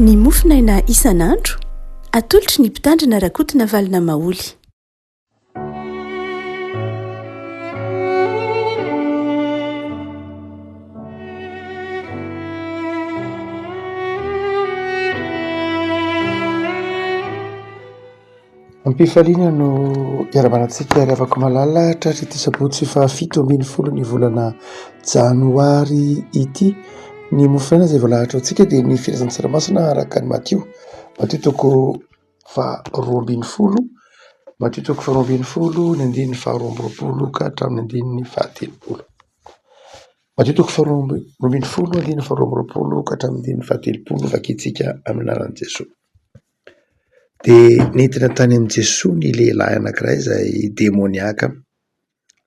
Ny mofinaina isan'andro atolotry ny mpitandrina rakotina valina maoly. Ampifaliana no iaramanantsika ary afaka malala trarity sabotsy fa 17 ny volana janoary ity. Ny mofinaina izay voalahatra antsika dia ny filazan'ny tsaramaso araka ny Matio toko 12, Matio toko 12 ny andininy 12 ka hatramin'ny andininy 17. Matio toko 12 andininy 12 ka hatramin'ny andininy 17 vakiantsika amin'ny anaran'i Jesosy. Dia nentina tany amin'i Jesosy ny lehilahy anankiray izay demoniaka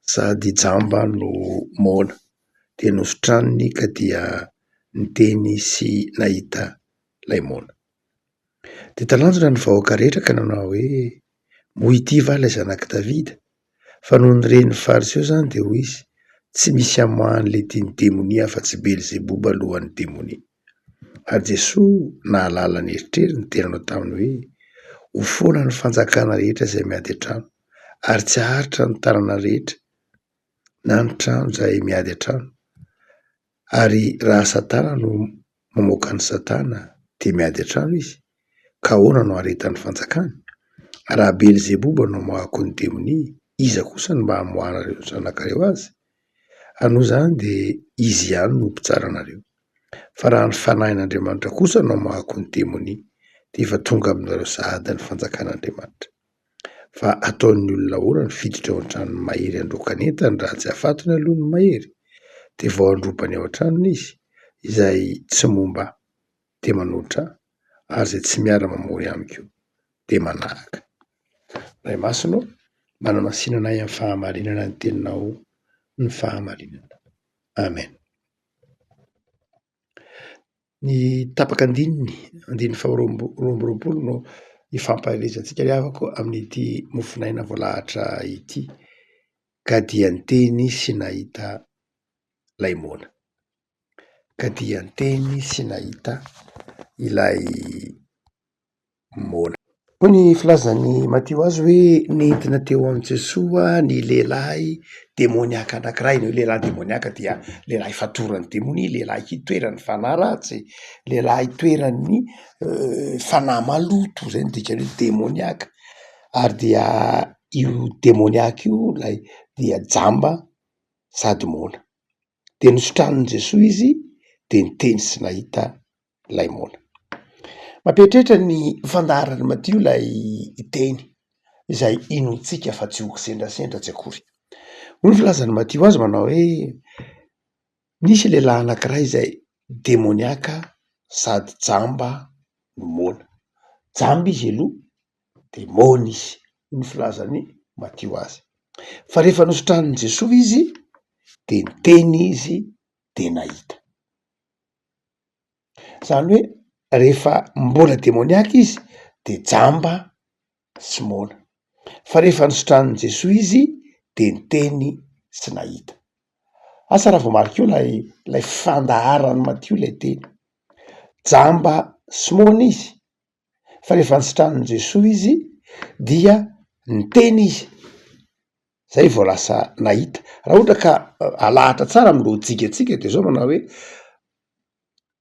sady jamba no mona, dia nosotraniny ka dia niteny sy nahita ilay mona. Dia talanjona ny vahoaka rehetra ka nanao hoe moa ity va ilay zanak'i Davida? Fa noho ny renin'ny fariseo izany dia hoy izy, tsy misy hamoahany ilay tiany demonia fa tsy Belzebuba alohan'ny demonia. Ary Jesosy nahalala ny eritreriny ny tenanao taminy hoe ho foana ny fanjakana rehetra izay miady an-trano, ary tsy aharitra ny tanana rehetra na ny trano izay miady an-trano. Ary raha Satana no mamoaka ny Satana dia miady an-trano izy, ka ahoana no haretan'ny fanjakany? Raha Belzebuba no hamoahako ny demonia, iza kosa no mba hamoahanareo ny zanakareo azy? Anoho izany dia izy ihany no mpitsara anareo. Fa raha ny fanahin'Andriamanitra kosa no hamoahako ny demonia, dia efa tonga aminareo sahady ny fanjakan'Andriamanitra. Fa ataon'ny olona ahoana ny fiditra ao an-tranony mahery handroaka ny entany raha tsy afatony aloha ny mahery? Dia vao handropany ao an-tranony izy, izay tsy momba dia manoatra ary izay tsy miara-mamory amiko dia manahaka. Ray Masino, manamasinana ahy amin'ny fahamarinana ny teninao ny fahamarinana. Amen. Ny tapaka andininy 12 no ifampahelezantsika havako amin'ity mofinaina voalahatra ity, ka dia niteny sy nahita ilay mona. Ka dia niteny sy nahita ilay mona. Koa ny filazan'ny Matio azy hoe nentina teo amin'i Jesosy ny lehilahy demoniaka anankiray. Ny lehilahy demoniaka dia lehilahy fatoran'ny demonia, lehilahy hitoeran'ny fanahy ratsy, lehilahy hitoeran'ny fanahy maloto, izay no dikany hoe demoniaka. Ary dia io demoniaka io ilay dia jamba sady mona. Dia nosotranin'i Jesosy izy dia niteny sy nahita ilay mona. Mampieritreritra ny fandaharan'ny Matio ilay teny izay inontsika fa tsy hoky sendrasendra tsy akory. Hoy ny filazan'ny Matio azy manao hoe nisy lehilahy anankiray izay demoniaka sady jamba no mona. Jamba izy aloha dia mona izy. Ny filazan'ny Matio azy. Fa rehefa nosotranin'i Jesosy izy dia niteny izy dia nahita. Izany hoe rehefa mbola demoniaka izy dia jamba sy mona. Fa rehefa nosotranin'i Jesosy izy dia niteny sy nahita. Asa raha vao marika eo ilay fandaharan'ny Matio ilay teny. Jamba sy mona izy. Fa rehefa nosotranin'i Jesosy izy dia niteny izy. Zay vao lasa nahita. Raha ohatra ka alahatra tsara amin'ny lôjikatsika dia zao manao hoe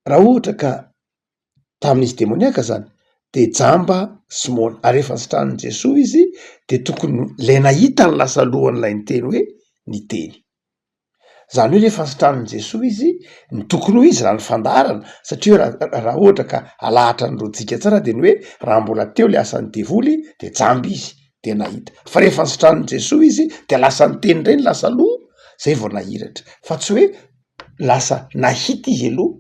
raha ohatra ka tamin'izy demoniaka zany dia jamba sy mona. Ary rehefa nosotranin'i Jesosy izy dia tokony ilay nahita ny lasa lohan'ilay niteny hoe niteny. Izany hoe rehefa nosotranin'i Jesosy izy ny tokony ho izy raha ny fandaharana, satria raha ohatra ka alahatra ny lôjika tsara dia ny hoe raha mbola teo ilay asan'ny devoly dia jamba izy dia nahita. Fa rehefa nosotranin'i Jesosy izy dia lasa niteny ireny lasa loha, zay vao nahiratra. Fa tsy hoe lasa nahita izy aloha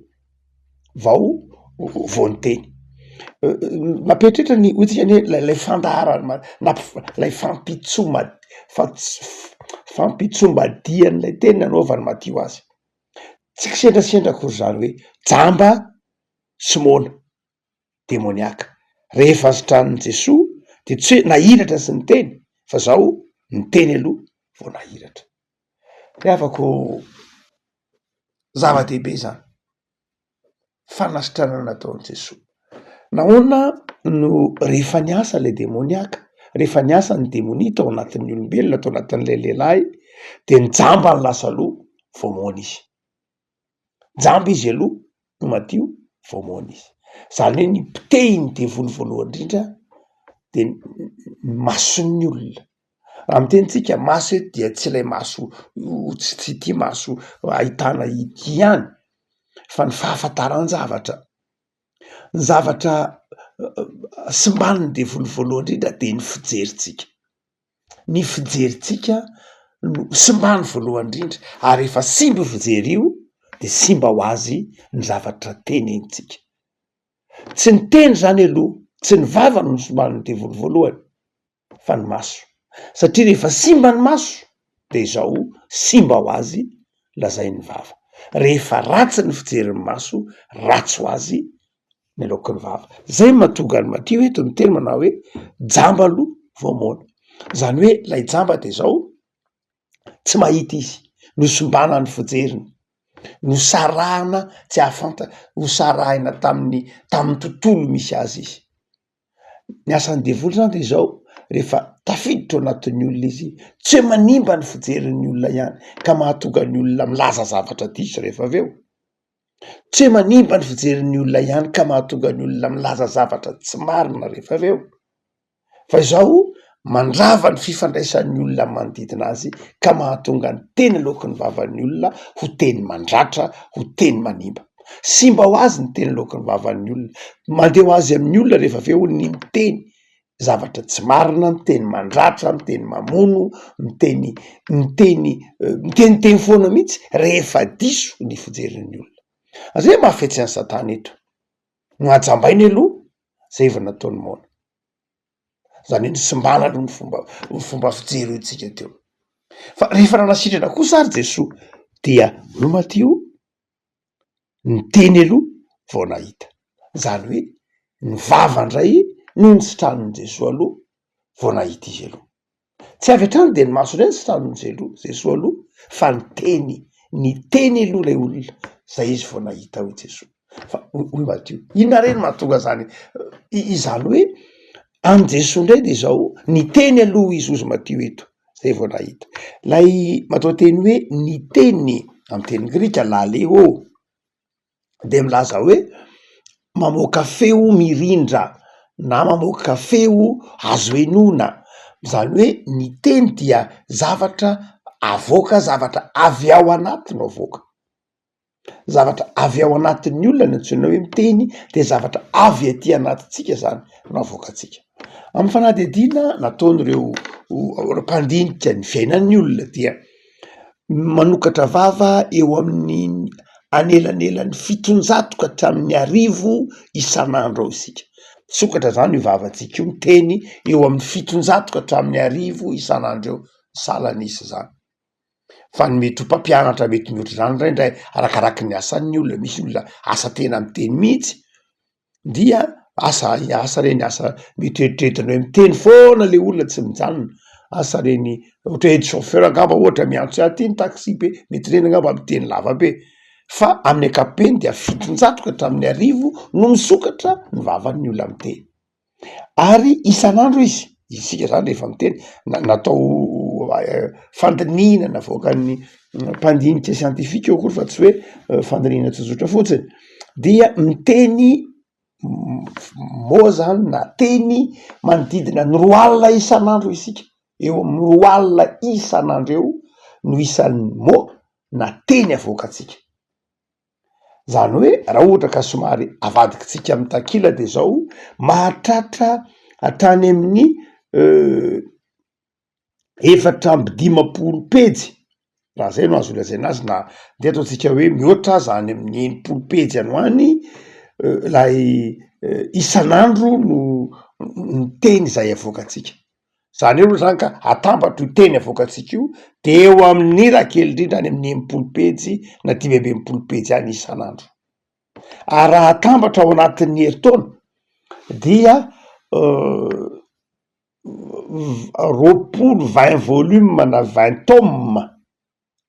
vao niteny. Mampieritreritra ny hoy ilay fandaharana ilay fampitsombadian'ilay teny nanaovan'ny Matio azy. Tsy kisendrasendra akory izany hoe jamba sy mona demoniaka. Rehefa nosotranin'i Jesosy dia tsy hoe nahiratra sy niteny, fa zao niteny aloha vao nahiratra. Dia afako zava-dehibe izany. Fanasitranana nataon'i Jesosy. nahoana no rehefa ny asa le demoniaka, rehefa ny asa ny demonia tao anatin'ny olombelona tao anatin'lay lehilahy de nijamba ny lasa aloha vao moana izy, jamba izy aloha no madio vao moana izy. Zany hoe ny mpitehiny devoly voalohany indrindra de mason'ny olona. Raha mitenitsika maso eto dia tsy ilay maso tsy tia maso ahitana ity ihany fa ny fahafantaran-javatra, ny zavatra simban'ny devoly voalohany indrindra de ny fijeritsika, ny fijeritsika no simbany voalohany indrindra, ary rehefa simba fijery io de simba ho azy ny zavatra tenenitsika. Tsy ny teny zany aloha, tsy ny vava no simban'ny devoly voalohany fa ny maso, satria rehefa simba ny maso de zao simba ho azy lazay ny vava. Rehefa ratsy ny fijerin'ny maso, ratsy ho azy ny laoky ny vava. Zay mahatonga ny Matthieu eto ny teny manao hoe jamba aloha vao moana. Zany hoe lay jamba de zao tsy mahita izy, no simbana ny fijeriny, no sarahana tsy ahafanta, ho sarahina tamin'ny tontolo misy azy izy. Ny asan'ny devoly zany de zao, rehefa tafiditra ao anatin'ny olona izy, tsy hoe manimba ny fijerin'ny olona ihany ka mahatonga ny olona milaza zavatra diso rehefa aveo, tsy hoe manimba ny fijerin'ny olona ihany ka mahatonga ny olona milaza zavatra tsy marina rehefa aveo, fa zao mandrava ny fifandraisan'ny olona manodidina azy ka mahatonga ny teny laoky ny vavan'ny olona ho teny mandratra, ho teny manimba. Simba ho azy ny teny laoky ny vavan'ny olona, mandeha ho azy amin'ny olona rehefa aveo ny miteny zavatra tsy marina, miteny mandratra, miteny mamono, miteny foana mihitsy rehefa diso ny fijerin'ny olona. Zay mahafetsy an'i Satana eto, no ajambainy aloha zay vao nataony moana. Zany hoe nisimbana aloha ny fomba fijery tsika teo. Fa rehefa nanasitrana kosa ary Jesoa dia no Matthieu ny teny aloha vao nahita. Zany hoe ny vava indray no nisitran'ny Jesoa aloha vao nahita izy aloha. Tsy avy hatrany de ny maso indray nisitran'ny Jesoa aloha, fa ny teny aloha lay olona, zay izy vao nahita ho Jesoa. Fa hoy Matthieu, inona re no mahatonga zany? Izany hoe any Jesoa indray de zao ny teny aloha izy ozy Matthieu eto, zay vao nahita. Lay matao teny hoe ny teny amin'ny teny grika laleo de milaza hoe mamoaka feo mirindra na mamoaka feo azo henona. Zany hoe ny teny dia zavatra avoaka, zavatra avy ao anatiny avoaka, zavatra avy ao anatin'ny olona no antsoina hoe miteny, de zavatra avy aty anatintsika zany no avoakatsika. Amin'ny fanadihadiana nataon'ireo mpandinika ny fiainan'ny olona dia manokatra vava eo amin'ny anelanelan'ny 700 ka hatramin'ny 1,000 isan'andro ao isika. Sokatra zany io vavantsika io miteny eo amin'ny 700 ka hatramin'ny 1,000 isan'andro eo salan'isa zany. Fa ny mety ho mpampianatra mety mihoatra zany indray arakaraky ny asan'ny olona. Misy olona asa tena miteny mihitsy, dia asa reny asa mety eritreretina hoe miteny foana le olona tsy mijanona. Asa reny ohatra hoe chauffeur angamba ohatra miantso aty ny taxi be, mety reny angamba miteny lava be. Fa amin'ny ankapobeny dia 700 ka hatramin'ny 1,000 no misokatra ny vavan'ny olona miteny. Ary isan'andro izy, isika zany rehefa miteny natao fandinihana navoakan'ny mpandinika siantifika eo akory fa tsy hoe fandinihana tsotsotra fotsiny, dia miteny moa zany na teny manodidina ny 2 alina isan'andro isika, eo amin'ny 2 alina isan'andro eo no isan'ny moa na teny avoakatsika. Zany hoe raha ohatra ka somary avadikitsika amin'ny takila de zao mahatratra hatrany amin'ny 450 pejy, raha zay no azo lazaina azy, na de ataotsika hoe mihoatra zany amin'ny 90 pejy any ho any lay isan'andro no teny zay avoakatsika. Zany hoe zany ka atambatro teny avoakatsika io de eo amin'ny raha kely indrindra any amin'ny 80 pejy na 580 pejy any isan'andro. Ary raha atambatra ao anatin'ny herintaona dia 20 volume na 20 tome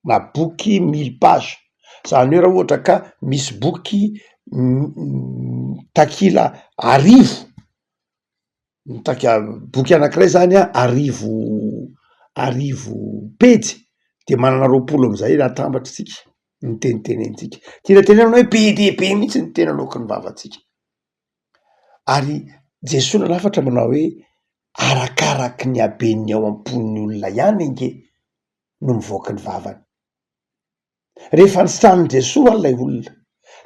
na boky 1000 page. Zany hoe raha ohatra ka misy boky takila arivo boky anankiray zany arivo pejy de manana 20 am'izay atambatra tsika ny tenitenentsika tiratenenana hoe be dehibe mihitsy ny tena lokon'ny vavantsika ary Jesosy nalafatra manao hoe arakaraky ny haben'ny ao am-pon'ny olona ihany nge no mivoaky ny vavany. Rehefa nisan'ny Jesosy an'ilay olona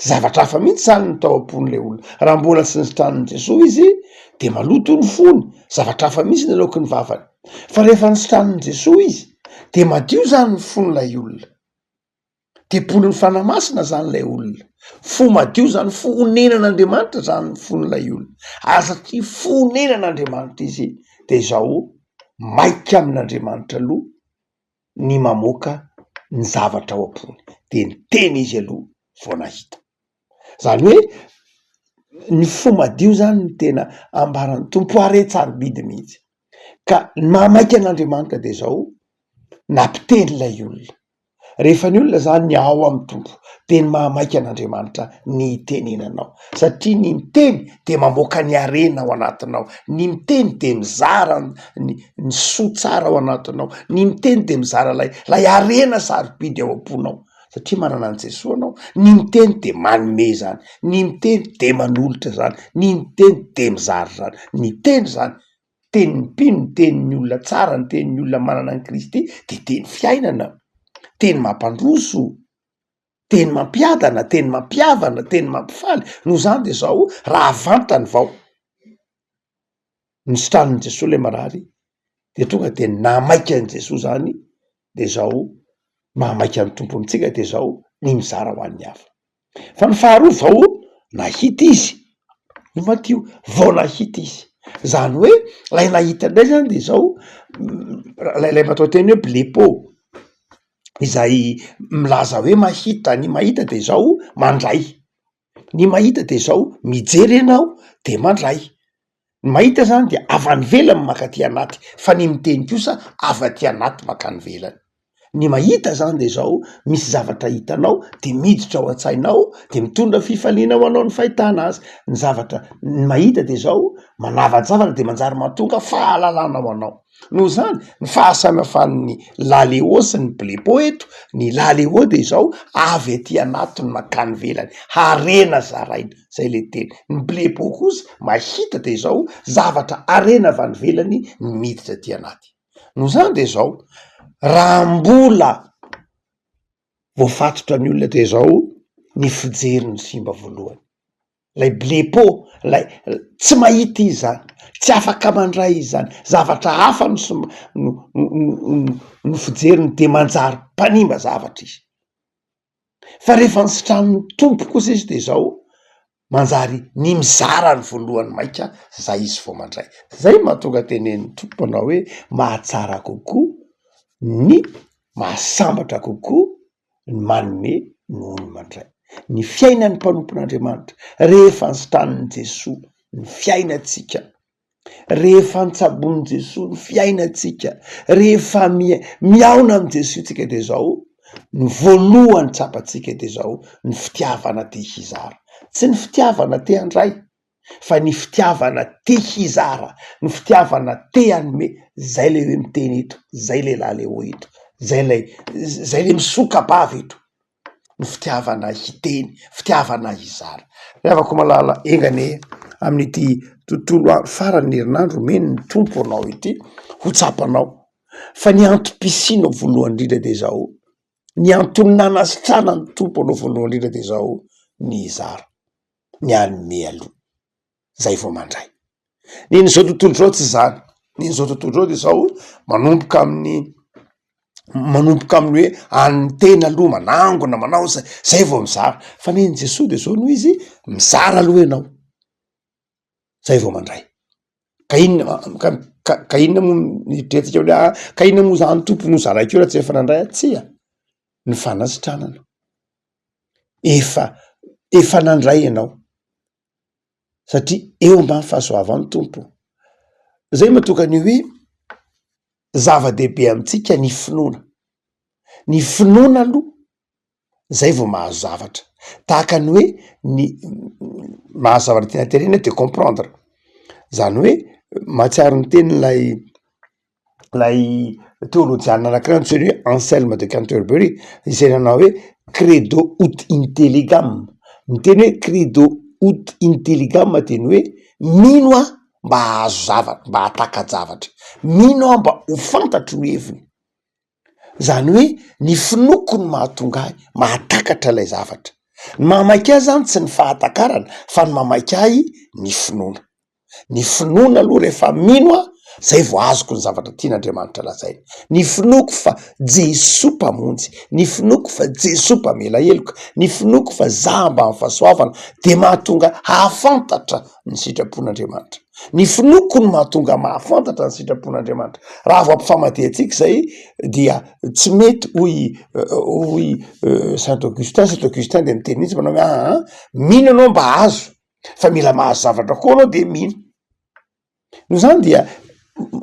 zavatra hafa mihitsy zany ny tao am-pon'ilay olona raha mbola tsy nisan'ny Jesosy izy de maloto ny fony zavatra hafa mihitsy ny lokon'ny vavany fa rehefa nisan'ny Jesosy izy de madio zany ny fon'ilay olona tepolon'ny fanamasina zany ilay olona fo madio zany fonenan'Andriamanitra zany ny fon'ilay olona ary satria fonenan'Andriamanitra izy de izao maika amin'Andriamanitra aloha ny mamoaka ny zavatra ao am-pony de ny teny izy aloha vao nahita zany hoe ny fo madio zany ny tena ambaran'ny tompo are tsaro-bidy mihitsy ka mahamaika an'Andriamanitra de izao nampiteny ilay olona rehefa ny olona zany ny ao amin'ny tompo de ny mahamaika an'Andriamanitra ny tenenanao satria ny miteny de mamoaka ny arena ao anatinao ny miteny de mizara ny soa tsara ao anatinao ny miteny de mizara lay arena sarobidy ao am-ponao satria manana an' Jesosy anao ny miteny de manome zany ny miteny de manolotra zany ny miteny de mizara zany ny teny zany teny mpino ny teny'ny olona tsara ny teny'ny olona manana an' Kristy de teny fiainana teny mampandroso teny mampiadana teny mampiavana teny mampifaly no zany de zao raha vantany vao nisitran'ny Jesosy le marary de tonga de namaika an' Jesosy zany de zao mahamaika ny tompo amitsika de zao ny mizara ho an'ny hafa fa ny faharoa vao nahita izy no madio vao nahita izy zany hoe lay nahita indray zany de zao lay matao teny hoe blepo izay milaza hoe mahita ny mahita de zao mandray ny mahita de zao mijery ianao de mandray ny mahita zany de avy any velany makaty anaty fa ny miteny kosa avy aty anaty makany velany ny mahita zany de zao misy zavatra hitanao de miditra ao an-tsainao de mitondra fifaliana ho anao ny fahitana azy ny zavatra ny mahita de zao manava-javatra de manjary mahatonga fahalalana ho anao no zany ny fahasamihafan'ny laleo sy ny blepo eto ny laleo de zao avy aty anaty ny makany velany harena zaraina zay le teny ny blepo kosa mahita de zao zavatra arena avy any velany ny miditra aty anaty no zany de zao raha mbola voafatotra ny olona de zao ny fijery ny simba voalohany lay blepo lay tsy mahita izy zany tsy afaka mandray izy zany zavatra hafa no fijeriny de manjary mpanimba zavatra izy fa rehefa nisitran'ny tompo kosa izy de zao manjary ny mizara ny voalohany maika zay izy vao mandray zay mahatonga tenen'ny tompo anao hoe mahatsara kokoa ny mahasambatra kokoa ny manome noho ny mandray ny fiainan'ny mpanompon'Andriamanitra rehefa nisitran'ny Jesosy ny fiainatsika rehefa nitsabon'ny Jesosy ny fiainatsika rehefa miaona am' Jesosy tsika de zao ny voalohany tsapatsika de zao ny fitiavana te hizara tsy ny fitiavana te handray fa ny fitiavana te hizara ny fitiavana te hanome zay le hoe miteny eto zay le laleo eto zay le misoka-bava eto ny fitiavana hiteny fitiavana hizara rehavako malala engane amin'ity tontolo andro farany herinandro meny ny tompo anao ity ho tsapanao fa ny antom-pisianao voalohany indrindra de zao ny antony nanasitrana ny tompo anao voalohany indrindra de zao ny hizara ny anome aloha zay vao mandray nin'izao tontolo zao tsy zany nin'izao tontolo zao de zao manomboka amin'ny hoe an'ny tena aloha manangona manao zay vao mizara fa neny Jesosy de zao noho izy mizara aloha ianao zay vao mandray ka inona mo nidretika hoe ka inona mo zany tompo no zaraikeo raha tsy efa nandray tsia ny fanasitranana efa nandray ianao satria eo ambany fahasoavan'ny tompo zay mahatonga ny hoe zava-dehibe amitsika ny finoana aloha zay vao mahazo zavatra. Tahaka ny hoe ny mahazo zavatra tiana tenena de comprendre. Zany hoe mahatsiaro ny tenylay théologiana anankiray antsoiny hoe Anselme de Canterbury, izay nanao hoe credo ut intelligam. Ny teny hoe credo ut intelligam de ny hoe mino aho mba hahazo zavatra, mba hataka-javatra, mino aho mba ho fantatro ny heviny. Zany hoe ny finoko ny mahatonga ahy mahatakatra ilay zavatra. Ny mamaika ahy zany tsy ny fahatakarana fa ny mamaika ahy ny finoana. Ny finoana aloha rehefa mino aho, zay vo azoko ny zavatra tian'Andriamanitra lazaina. Ny finoko fa Jesoa mpamonjy, ny finoko fa Jesoa mpamela heloka, ny finoko fa za mba amin'ny fahasoavana, de mahatonga hahafantatra ny sitrapon'Andriamanitra. Ny finoko ny mahatonga mahafantatra ny sitrapon'Andriamanitra. Raha vo ampifamadihetsika zay dia tsy mety hoy Saint Augustin de miteny izy manao hoe mino anao mba azo, fa mila mahazo zavatra koa anao de mino. No zany dia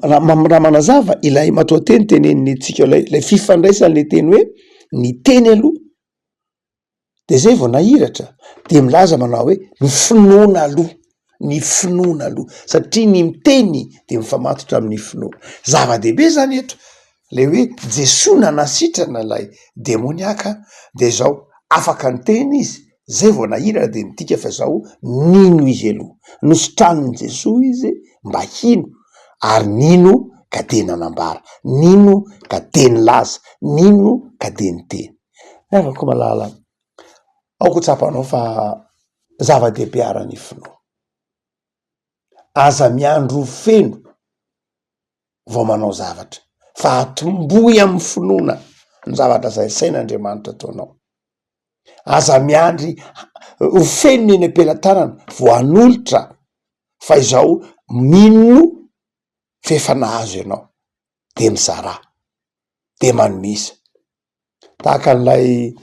raha manazava ilay matoateny teneniny antsika lay fifandraisany le teny hoe ny teny aloha de zay vao nahiratra de milaza manao hoe ny finoana aloha, ny finoana aloha, satria ny miteny de mifamatotra amin'ny finoana. Zava-dehibe zany eto le hoe Jesoa nanasitrana lay demoniaka de zao afaka ny teny izy, zay vao nahirana de midika fa zao nino izy aloha, nositraniny Jesoa izy mba hino, ary nino ka de nanambara, nino ka de nilaza, nino ka de niteny. Afaka malala aoko tsapanao fa zava-dehibe arany finoana. Aza miandro feno vao manao zavatra, fa atomboy amin'ny finoana ny zavatra zay sain'Andriamanitra ataonao. Aza miandry ho feno eny am-pelantanana vo hanolotra fa izao mino fefa nahazo ianao de mizara de manomisa. Tahaka an'lay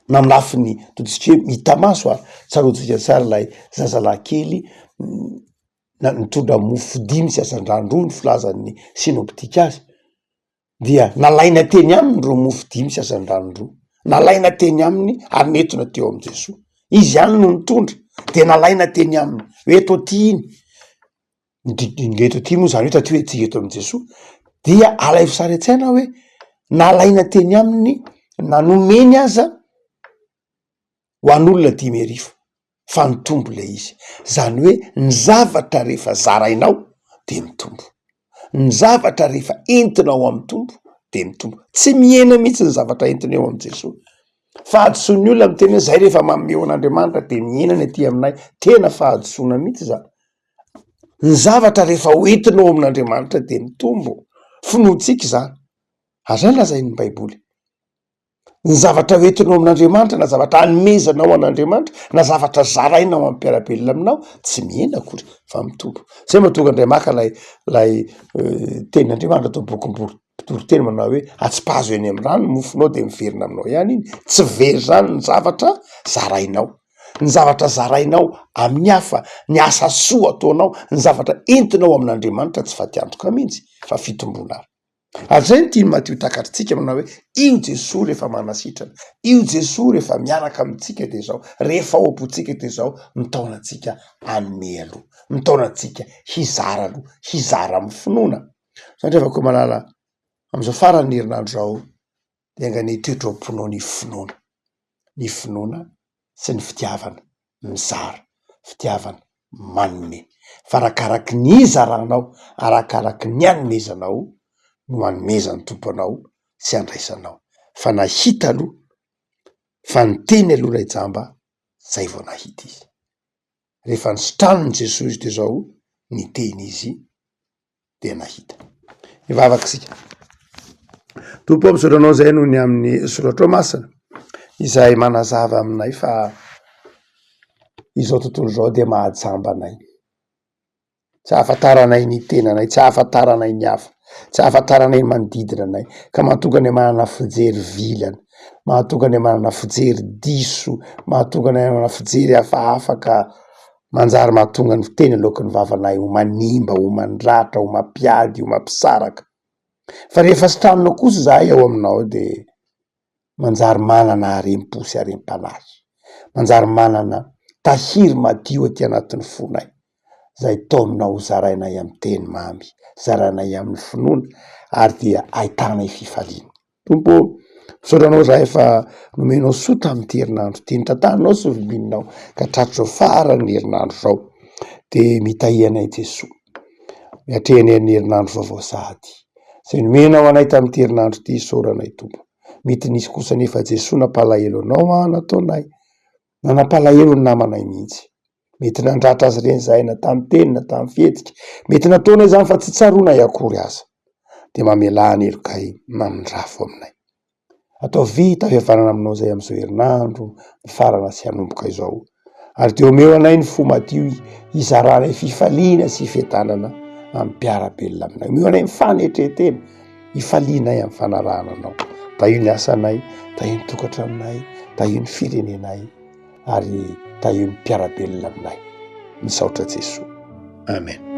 namlafiny tototsika hoe mitamaso a tsarotsika tsara lay zazalahy kely nitondra mofo 5 sy asan-drandro ny filazan'ny synoptika azy, dia nalaina teny aminy ro mofo 5 sy asan-drandro, nalaina teny aminy ary netona teo am' Jesoa. Izy ihany no nitondra de nalaina teny aminy hoe eto ty iny eto ty moa zany hoe taty hoe tsika eto am' Jesoa, dia alaivo sara an-tsaina hoe nalaina teny aminy, nanomeny aza ho an'olona 5,000 fa mitombo le izy. Zany hoe ny zavatra rehefa zarainao de mitombo, ny zavatra rehefa entinao amin'ny tombo de mitombo. Tsy mihena mihitsy ny zavatra entina eo am' Jesoa. Fahadisoan'ny olona miteny hoe zay rehefa mameo an'Andriamanitra de mihena ny aty aminay, tena fahadisoana mihitsy zany. Ny zavatra rehefa hoentinao amin'Andriamanitra de mitombo. Finoantsika zany, ary zany lazain'ny Baiboly. Ny zavatra hoentinao amin'Andriamanitra, na zavatra hanomezanao an'Andriamanitra, na zavatra zarainao amin'ny mpiarabelona aminao, tsy mihena akory fa mitombo. Zay mahatonga andray maka lay tenin'Andriamanitra atao bokim-boriteny manao hoe atsipazo eny amin'ny rano, mofonao de miverina aminao ihany iny. Tsy very zany ny zavatra zarainao, ny zavatra zarainao amin'ny hafa, ny asa soa ataonao, ny zavatra entinao amin'Andriamanitra tsy fatiantoka mihitsy fa fitombona ary. Ary zay ny tiany Matteo takatritsika manao hoe io Jesoa rehefa manasitrana, io Jesoa rehefa miaraka amintsika de zao, rehefa ao am-potsika de zao mitaona antsika hanome aloha, mitaona antsika hizara aloha, hizara amin'ny finoana. Zany rehefa koa malala am'izao farany herinandro zao de angany toetra-ponao ny finoana, ny finoana sy ny fitiavana mizara, fitiavana manome. Fa arakaraky ny izaranao, arakaraky ny anomezanao no anomezan'ny tompo anao sy andraisanao. Fa nahita aloha, fa niteny aloha lay jamba, zay vao nahita izy. Rehefa nisitraniny Jesoa izy de zao niteny izy de nahita. Mivavaka sika. Tompo am'sodranao zay noho ny amin'ny soratra masina izay manazava aminay fa izao tontolo zao de mahajamba anay. Tsy ahafantaranay ny tenanay, tsy ahafantaranay ny hafa, tsy ahafantaranay ny manodidina anay, ka mahatonga anay manana fijery vilany, mahatonga anay manana fijery diso, mahatonga anay manana fijery hafahafa ka manjary mahatonga ny teny alohan'ny vavanay ho manimba, ho mandratra, ho mampiady, ho mampisaraka. Fa rehefa sitraninao kosa zahay ao aminao de manjary manana harem-po sy harem-panahy, manjary manana tahiry madio aty anatin'ny fonay, zay taominao zarainay amin'ny teny mamy, zarainay amin'ny finoana, ary dia ahitanay fifaliana. Tompo, saoranao zahay efa nomenao soa tamin'ity herinandro ty, nitantaninao sy vilinao ka tratrao faran'ny herinandro zao, de mitahianay Jesoa, miatrehanay ny herinandro vaovao sahady. Zay nomenao anay tamin'ity herinandro ty, saoranay Tompo. Mety nisy kosa nefa Jesoa nampalahelo anao nataonay, nanapalahelo ny namanay mihitsy. Mety nandratra azy reny zahay na tamin'ny teny na tamin'ny fihetsika, mety nataonay zany fa tsy tsaroanay akory aza. De mamelany elokay mamindrafo aminay. Atao vita fihavanana aminao zay am'izao herinandro farana sy hanomboka izao. Ary de omeo anay ny fo madio hizaranay fifaliana sy fietanana amin'ny mpiara-belona aminay. Omeo anay ny fanetretena, hifalinay amin'ny fanarahana anao. Tahio ny asanay, tahio ny tokantraminay, tahio ny firenenay, ary tahio ny mpiara-belona aminay. Misaotra Jesoa. Amen.